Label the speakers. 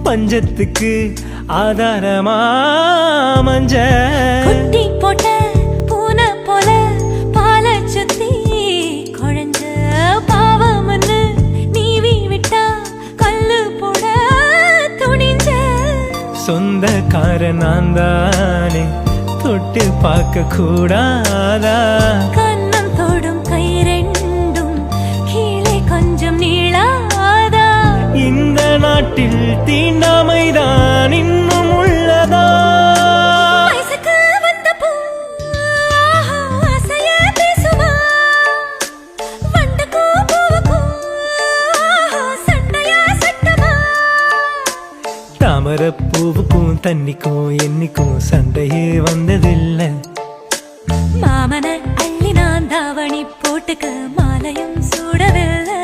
Speaker 1: பஞ்சத்துக்கு ஆதாரமா மஞ்ச
Speaker 2: குட்டி போட்ட பூனை போல பால சுத்தி குழஞ்ச பாவம்னு நீவி விட்டா கல்லு போட துணிஞ்ச
Speaker 1: சொந்தக்கார நான் தானே தொட்டு பார்க்க கூடாதா
Speaker 2: கண்ணம் தொடும் கை ரெண்டும் கீழே கொஞ்சம் நீளாதா
Speaker 1: இந்த நாட்டில் தீண்டாமைதான் இன்னும் உள்ளதா
Speaker 2: வயசுக்கு வந்த பூ ஆசைய பேசுமா வண்டுக்கும் பூவுக்கும் சண்டையா சட்டமா
Speaker 1: தாமர பூவுக்கும் தண்ணிக்கும் என்னைக்கும் சண்டையே வந்ததில்லை
Speaker 2: மாமன அள்ளி நான் தாவணி போட்டுக்க மாலையும் சூடவில்லை